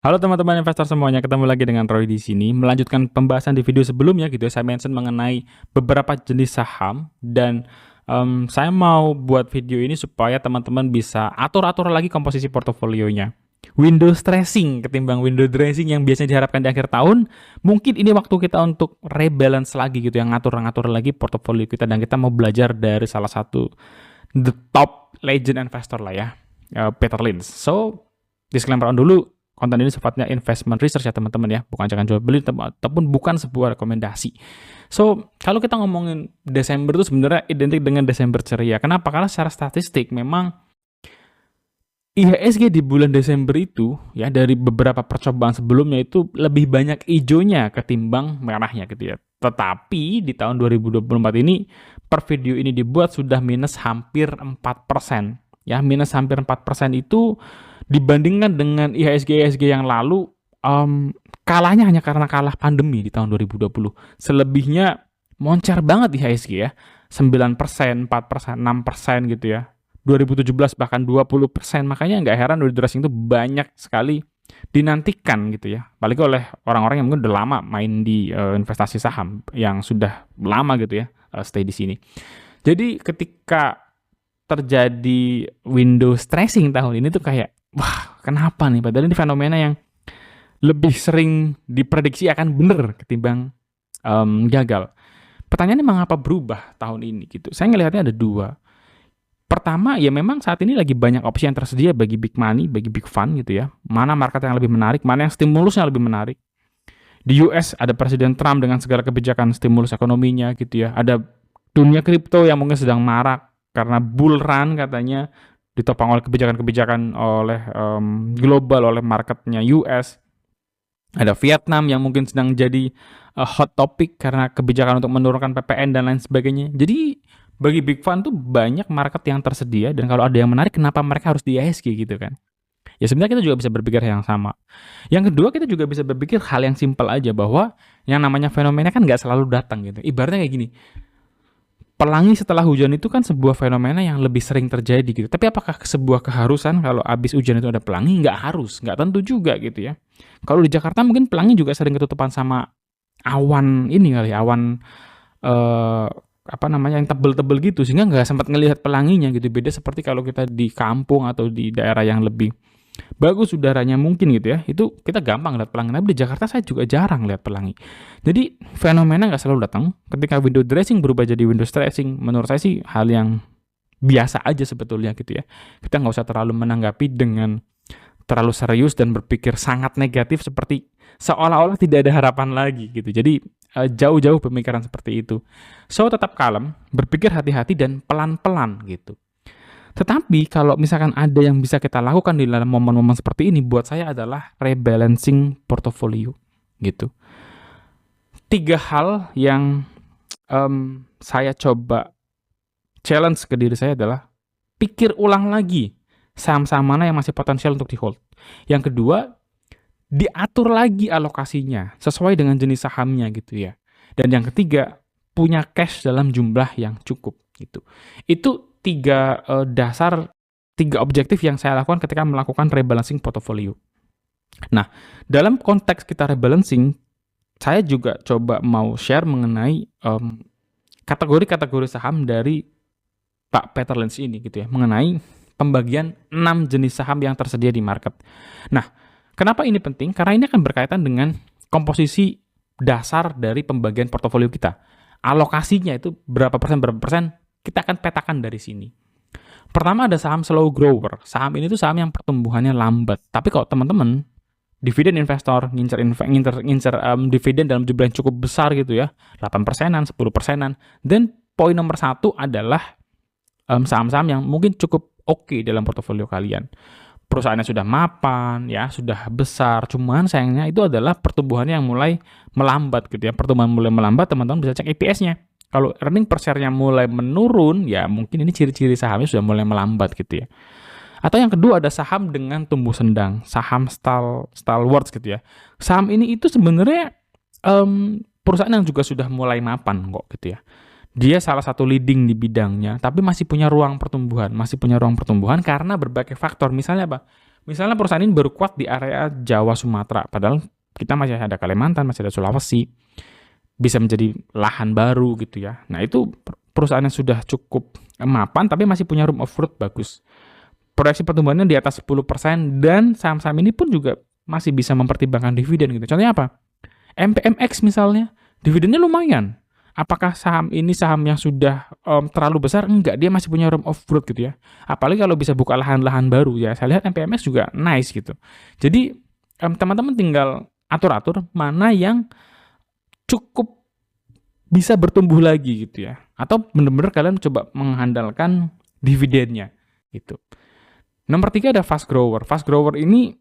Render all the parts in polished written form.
Halo teman-teman investor semuanya, ketemu lagi dengan Roy di sini. Melanjutkan pembahasan di video sebelumnya gitu ya, saya mention mengenai beberapa jenis saham dan saya mau buat video ini supaya teman-teman bisa atur-atur lagi komposisi portofolionya. Window dressing ketimbang window dressing yang biasanya diharapkan di akhir tahun, mungkin ini waktu kita untuk rebalance lagi gitu, yang ngatur-ngatur lagi portofolio kita dan kita mau belajar dari salah satu the top legend investor lah ya, Peter Lynch. So, disclaimer on dulu, konten ini sifatnya investment research ya teman-teman ya, bukan jangan jual beli ataupun bukan sebuah rekomendasi. So, kalau kita ngomongin Desember itu sebenarnya identik dengan Desember ceria. Kenapa? Karena secara statistik memang IHSG di bulan Desember itu ya dari beberapa percobaan sebelumnya itu lebih banyak hijaunya ketimbang merahnya gitu ya. Tetapi di tahun 2024 ini per video ini dibuat sudah minus hampir 4%. Ya, minus hampir 4% itu dibandingkan dengan IHSG yang lalu kalahnya hanya karena kalah pandemi di tahun 2020. Selebihnya moncer banget IHSG ya. 9%, 4%, 6% gitu ya. 2017 bahkan 20%. Makanya nggak heran window dressing itu banyak sekali dinantikan gitu ya. Apalagi oleh orang-orang yang mungkin udah lama main di investasi saham, yang sudah lama gitu ya stay di sini. Jadi ketika terjadi window dressing tahun ini tuh kayak, wah kenapa nih? Padahal ini fenomena yang lebih sering diprediksi akan bener ketimbang gagal. Pertanyaannya mengapa berubah tahun ini gitu? Saya ngelihatnya ada dua. Pertama, ya memang saat ini lagi banyak opsi yang tersedia bagi big money, bagi big fund gitu ya. Mana market yang lebih menarik, mana yang stimulusnya lebih menarik. Di US ada Presiden Trump dengan segala kebijakan stimulus ekonominya gitu ya. Ada dunia kripto yang mungkin sedang marak karena bull run katanya, ditopang oleh kebijakan-kebijakan oleh global, oleh marketnya US. Ada Vietnam yang mungkin sedang jadi hot topic karena kebijakan untuk menurunkan PPN dan lain sebagainya. Jadi bagi big fund tuh banyak market yang tersedia, dan kalau ada yang menarik kenapa mereka harus di IHSG gitu kan. Ya sebenarnya kita juga bisa berpikir yang sama. Yang kedua, kita juga bisa berpikir hal yang simpel aja, bahwa yang namanya fenomena kan nggak selalu datang gitu. Ibaratnya kayak gini, pelangi setelah hujan itu kan sebuah fenomena yang lebih sering terjadi gitu. Tapi apakah sebuah keharusan kalau abis hujan itu ada pelangi? Nggak harus, nggak tentu juga gitu ya. Kalau di Jakarta mungkin pelangi juga sering ketutupan sama awan ini kali, awan yang tebel-tebel gitu, sehingga nggak sempat ngelihat pelanginya gitu. Beda seperti kalau kita di kampung atau di daerah yang lebih bagus udaranya mungkin gitu ya, itu kita gampang lihat pelangi. Tapi di Jakarta saya juga jarang lihat pelangi. Jadi fenomena nggak selalu datang. Ketika window dressing berubah jadi window dressing, menurut saya sih hal yang biasa aja sebetulnya gitu ya. Kita nggak usah terlalu menanggapi dengan terlalu serius dan berpikir sangat negatif seperti seolah-olah tidak ada harapan lagi gitu. Jadi jauh-jauh pemikiran seperti itu. So, tetap kalem, berpikir hati-hati dan pelan-pelan gitu. Tetapi kalau misalkan ada yang bisa kita lakukan di dalam momen-momen seperti ini, buat saya adalah rebalancing portofolio gitu. 3 hal yang saya coba challenge ke diri saya adalah pikir ulang lagi saham-saham mana yang masih potensial untuk di hold. Yang kedua, diatur lagi alokasinya sesuai dengan jenis sahamnya gitu ya. Dan yang ketiga, punya cash dalam jumlah yang cukup gitu. Itu 3 dasar, 3 objektif yang saya lakukan ketika melakukan rebalancing portofolio. Nah, dalam konteks kita rebalancing, saya juga coba mau share mengenai kategori-kategori saham dari Pak Peter Lynch ini gitu ya, mengenai pembagian 6 jenis saham yang tersedia di market. Nah, kenapa ini penting? Karena ini akan berkaitan dengan komposisi dasar dari pembagian portofolio kita. Alokasinya itu berapa persen, kita akan petakan dari sini. Pertama ada saham slow grower. Saham ini tuh saham yang pertumbuhannya lambat. Tapi kalau teman-teman dividen investor ngincer dividen dalam jumlah yang cukup besar gitu ya, 8%-an, 10%-an. Dan poin nomor 1 adalah saham-saham yang mungkin cukup oke dalam portofolio kalian. Perusahaannya sudah mapan, ya sudah besar, cuman sayangnya itu adalah pertumbuhannya yang mulai melambat gitu ya. Pertumbuhan mulai melambat, teman-teman bisa cek EPS-nya. Kalau earning per share-nya mulai menurun, ya mungkin ini ciri-ciri sahamnya sudah mulai melambat gitu ya. Atau yang kedua ada saham dengan tumbuh sedang, saham stalwarts gitu ya. Saham ini itu sebenarnya perusahaan yang juga sudah mulai mapan kok gitu ya. Dia salah satu leading di bidangnya, tapi masih punya ruang pertumbuhan karena berbagai faktor. Misalnya apa? Misalnya perusahaan ini baru kuat di area Jawa, Sumatera, padahal kita masih ada Kalimantan, masih ada Sulawesi, bisa menjadi lahan baru gitu ya. Nah itu perusahaan yang sudah cukup mapan tapi masih punya room of growth bagus. Proyeksi pertumbuhannya di atas 10% dan saham-saham ini pun juga masih bisa mempertimbangkan dividen gitu. Contohnya apa? MPMX misalnya, dividennya lumayan. Apakah saham ini saham yang sudah terlalu besar? Enggak, dia masih punya room of growth gitu ya. Apalagi kalau bisa buka lahan-lahan baru ya. Saya lihat MPMX juga nice gitu. Jadi teman-teman tinggal atur-atur mana yang cukup bisa bertumbuh lagi gitu ya. Atau benar-benar kalian coba mengandalkan dividennya gitu. Nomor 3 ada fast grower. Fast grower ini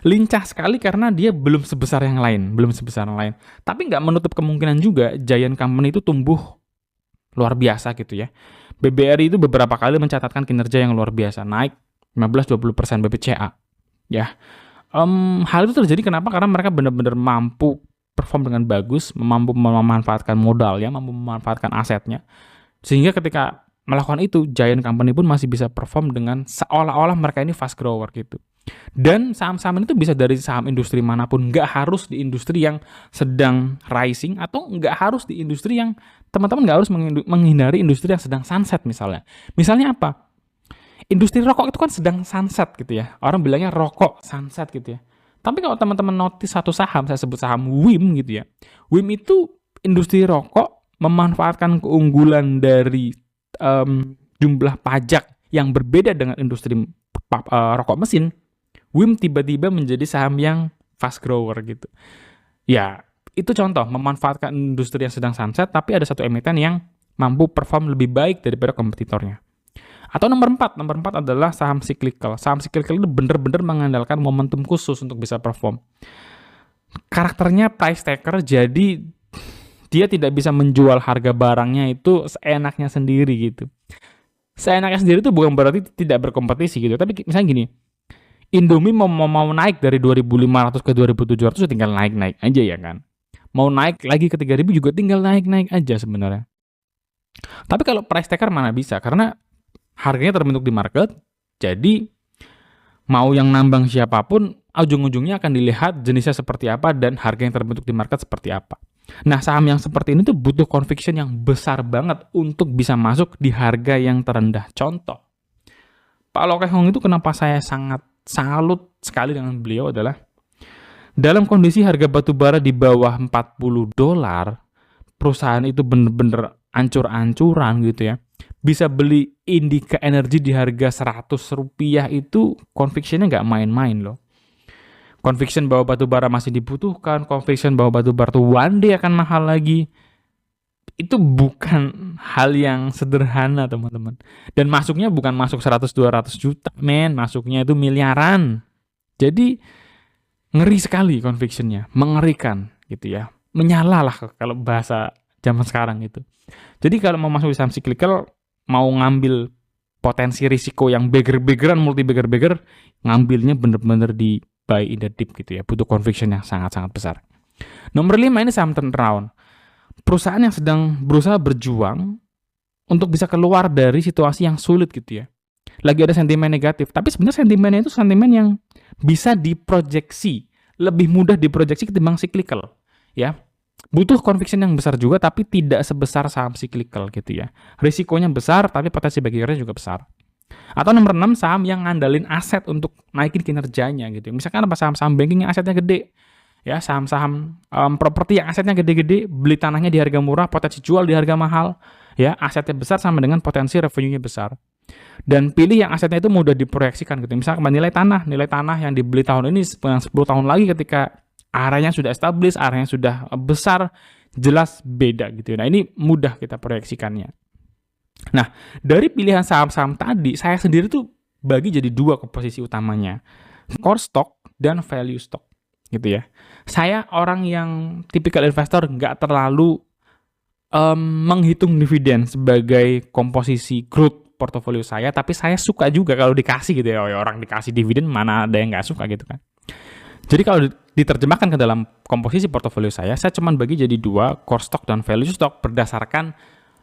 lincah sekali karena dia belum sebesar yang lain. Tapi nggak menutup kemungkinan juga giant company itu tumbuh luar biasa gitu ya. BBRI itu beberapa kali mencatatkan kinerja yang luar biasa, naik 15-20% BBCA. Ya, hal itu terjadi kenapa? Karena mereka benar-benar mampu perform dengan bagus, mampu memanfaatkan modalnya, mampu memanfaatkan asetnya. Sehingga ketika melakukan itu, giant company pun masih bisa perform dengan seolah-olah mereka ini fast grower gitu. Dan saham-saham ini tuh bisa dari saham industri manapun, nggak harus di industri yang sedang rising atau nggak harus di industri yang teman-teman nggak harus menghindari industri yang sedang sunset misalnya. Misalnya apa? Industri rokok itu kan sedang sunset gitu ya. Orang bilangnya rokok sunset gitu ya. Tapi kalau teman-teman notice satu saham, saya sebut saham WIM gitu ya. WIM itu industri rokok memanfaatkan keunggulan dari jumlah pajak yang berbeda dengan industri rokok mesin. WIM tiba-tiba menjadi saham yang fast grower gitu. Ya, itu contoh memanfaatkan industri yang sedang sunset, tapi ada satu emiten yang mampu perform lebih baik daripada kompetitornya. Atau nomor 4 adalah saham cyclical. Saham cyclical itu benar-benar mengandalkan momentum khusus untuk bisa perform. Karakternya price taker, jadi dia tidak bisa menjual harga barangnya itu seenaknya sendiri gitu. Seenaknya sendiri itu bukan berarti tidak berkompetisi gitu, tapi misalnya gini, Indomie mau naik dari 2.500 ke 2.700 tinggal naik-naik aja ya kan. Mau naik lagi ke 3.000 juga tinggal naik-naik aja sebenarnya. Tapi kalau price taker mana bisa, karena harganya terbentuk di market, jadi mau yang nambang siapapun, ujung-ujungnya akan dilihat jenisnya seperti apa dan harga yang terbentuk di market seperti apa. Nah, saham yang seperti ini tuh butuh conviction yang besar banget untuk bisa masuk di harga yang terendah. Contoh, Pak Loh Kek Hong itu kenapa saya sangat salut sekali dengan beliau adalah dalam kondisi harga batu bara di bawah $40, perusahaan itu bener-bener ancur-ancuran gitu ya. Bisa beli Indika Energy di harga Rp100 itu conviction-nya nggak main-main loh. Conviction bahwa batu bara masih dibutuhkan, conviction bahwa batu bara tuh one day akan mahal lagi. Itu bukan hal yang sederhana teman-teman. Dan masuknya bukan masuk 100-200 juta men, masuknya itu miliaran. Jadi ngeri sekali conviction-nya, mengerikan gitu ya. Menyala lah kalau bahasa zaman sekarang itu. Jadi kalau mau masuk di saham cyclical, mau ngambil potensi risiko yang beggar-beggaran, multi beggar-beggar, ngambilnya bener-bener di buy in the dip gitu ya. Butuh conviction yang sangat-sangat besar. Nomor 5 ini saham turnaround. Perusahaan yang sedang berusaha berjuang untuk bisa keluar dari situasi yang sulit gitu ya. Lagi ada sentimen negatif, tapi sebenarnya sentimennya itu sentimen yang bisa diproyeksi, lebih mudah diproyeksi ketimbang cyclical ya. Butuh conviction yang besar juga, tapi tidak sebesar saham cyclical gitu ya. Risikonya besar, tapi potensi bagiernya juga besar. Atau nomor 6, saham yang ngandalin aset untuk naikin kinerjanya gitu. Misalkan apa saham-saham banking yang asetnya gede. Ya, saham-saham properti yang asetnya gede-gede, beli tanahnya di harga murah, potensi jual di harga mahal. Ya, asetnya besar sama dengan potensi revenue-nya besar. Dan pilih yang asetnya itu mudah diproyeksikan gitu. Misalkan nilai tanah yang dibeli tahun ini 10 tahun lagi ketika areanya sudah established, areanya sudah besar, jelas beda gitu. Nah, ini mudah kita proyeksikannya. Nah, dari pilihan saham-saham tadi, saya sendiri tuh bagi jadi 2 komposisi utamanya. Core stock dan value stock gitu ya. Saya orang yang tipikal investor nggak terlalu menghitung dividen sebagai komposisi growth portofolio saya, tapi saya suka juga kalau dikasih gitu ya. Orang dikasih dividen mana ada yang nggak suka gitu kan. Jadi kalau diterjemahkan ke dalam komposisi portofolio saya cuma bagi jadi 2, core stock dan value stock berdasarkan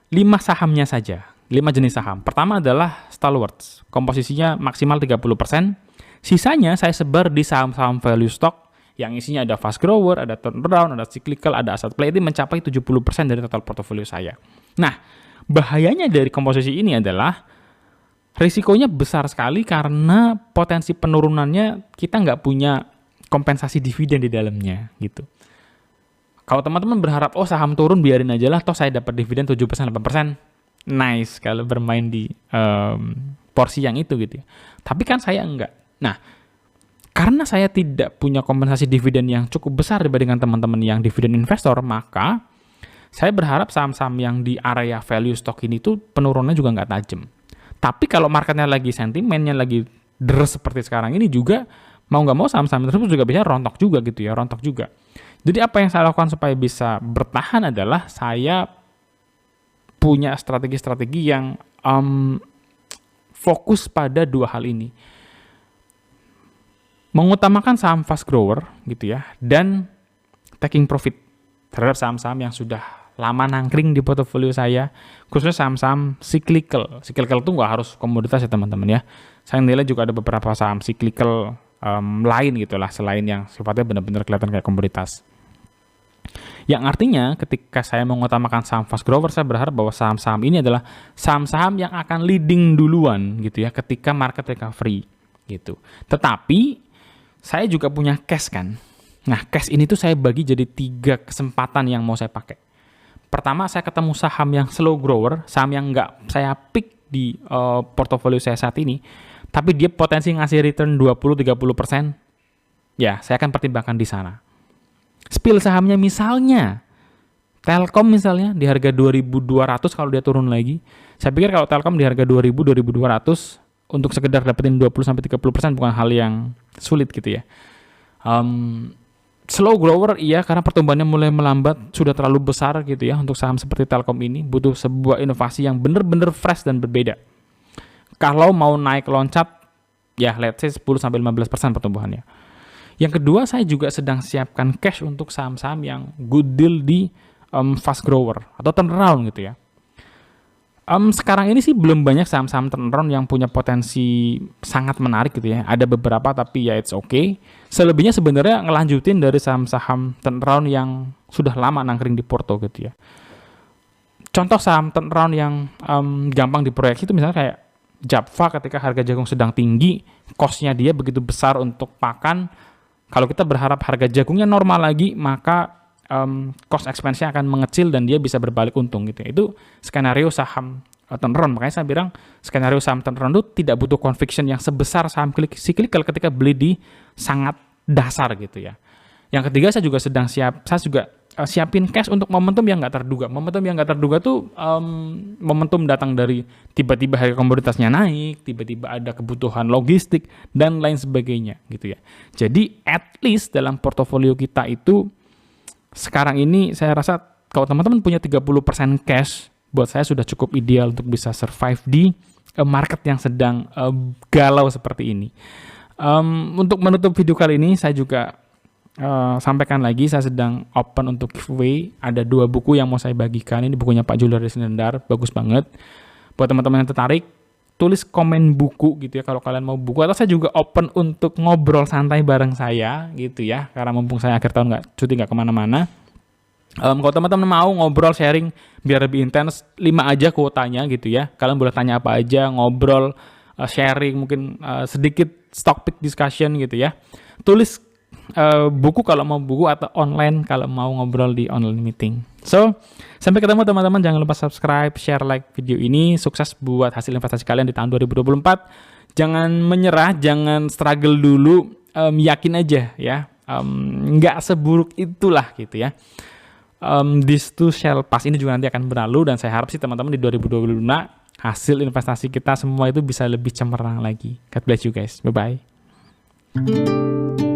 5 sahamnya saja 5 jenis saham. Pertama adalah stalwarts, komposisinya maksimal 30%. Sisanya saya sebar di saham-saham value stock yang isinya ada fast grower, ada turnaround, ada cyclical, ada asset play, itu mencapai 70% dari total portofolio saya. Nah, bahayanya dari komposisi ini adalah risikonya besar sekali karena potensi penurunannya kita nggak punya kompensasi dividen di dalamnya gitu. Kalau teman-teman berharap, oh saham turun biarin aja lah, toh saya dapat dividen 7%, 8%. Nice kalau bermain di porsi yang itu gitu ya. Tapi kan saya enggak. Nah, karena saya tidak punya kompensasi dividen yang cukup besar dibandingkan teman-teman yang dividen investor, maka saya berharap saham-saham yang di area value stock ini tuh penurunannya juga nggak tajam. Tapi kalau marketnya lagi sentimennya lagi deres seperti sekarang ini juga, mau nggak mau saham-saham tersebut juga bisa rontok juga gitu ya, rontok juga. Jadi apa yang saya lakukan supaya bisa bertahan adalah saya punya strategi-strategi yang fokus pada dua hal ini. Mengutamakan saham fast grower gitu ya, dan taking profit terhadap saham-saham yang sudah lama nangkring di portofolio saya, khususnya saham-saham cyclical. Cyclical itu nggak harus komoditas ya teman-teman ya. Saya nilai juga ada beberapa saham cyclical lain gitulah, selain yang sifatnya benar-benar kelihatan kayak komoditas. Yang artinya ketika saya mengutamakan saham fast grower, saya berharap bahwa saham-saham ini adalah saham-saham yang akan leading duluan gitu ya ketika market recovery gitu. Tetapi saya juga punya cash kan. Nah, cash ini tuh saya bagi jadi 3 kesempatan yang mau saya pakai. Pertama, saya ketemu saham yang slow grower, saham yang nggak saya pick di portofolio saya saat ini, tapi dia potensi ngasih return 20-30%, ya saya akan pertimbangkan di sana. Spill sahamnya misalnya, Telkom misalnya di harga 2.200 kalau dia turun lagi. Saya pikir kalau Telkom di harga 2.200 untuk sekedar dapetin 20-30% bukan hal yang sulit gitu ya. Slow grower iya, karena pertumbuhannya mulai melambat, sudah terlalu besar gitu ya untuk saham seperti Telkom ini, butuh sebuah inovasi yang benar-benar fresh dan berbeda. Kalau mau naik loncat, ya let's say 10-15% pertumbuhannya. Yang kedua, saya juga sedang siapkan cash untuk saham-saham yang good deal di fast grower atau turnaround gitu ya. Sekarang ini sih belum banyak saham-saham turnaround yang punya potensi sangat menarik gitu ya. Ada beberapa tapi ya it's okay. Selebihnya sebenarnya ngelanjutin dari saham-saham turnaround yang sudah lama nangkring di porto gitu ya. Contoh saham turnaround yang gampang diproyeksi itu misalnya kayak Japfa ketika harga jagung sedang tinggi, cost-nya dia begitu besar untuk pakan. Kalau kita berharap harga jagungnya normal lagi, maka cost expense-nya akan mengecil dan dia bisa berbalik untung gitu ya. Itu skenario saham turnaround. Makanya saya bilang skenario saham turnaround itu tidak butuh conviction yang sebesar saham cyclical ketika beli di sangat dasar gitu ya. Yang ketiga, saya juga siapin cash untuk momentum yang nggak terduga. Momentum yang nggak terduga tuh momentum datang dari tiba-tiba harga komoditasnya naik, tiba-tiba ada kebutuhan logistik dan lain sebagainya gitu ya. Jadi at least dalam portofolio kita itu sekarang ini saya rasa kalau teman-teman punya 30% cash, buat saya sudah cukup ideal untuk bisa survive di market yang sedang galau seperti ini. Untuk menutup video kali ini, saya juga sampaikan lagi, saya sedang open untuk giveaway. Ada 2 buku yang mau saya bagikan. Ini bukunya Pak Juliari Sinendar, bagus banget. Buat teman-teman yang tertarik, tulis komen buku gitu ya kalau kalian mau buku. Atau saya juga open untuk ngobrol santai bareng saya gitu ya, karena mumpung saya akhir tahun cuti nggak kemana-mana. Kalau teman-teman mau ngobrol sharing biar lebih intens, 5 aja kuotanya gitu ya. Kalian boleh tanya apa aja, ngobrol, sharing, mungkin sedikit stock pick discussion gitu ya. Tulis buku kalau mau buku, atau online kalau mau ngobrol di online meeting. So, sampai ketemu teman-teman. Jangan lupa subscribe, share, like video ini. Sukses buat hasil investasi kalian di tahun 2024. Jangan menyerah, jangan struggle dulu. Yakin aja ya. Nggak seburuk itulah gitu ya. This too shall pass. Ini juga nanti akan berlalu, dan saya harap sih teman-teman di 2025 hasil investasi kita semua itu bisa lebih cemerlang lagi. God bless you guys. Bye-bye.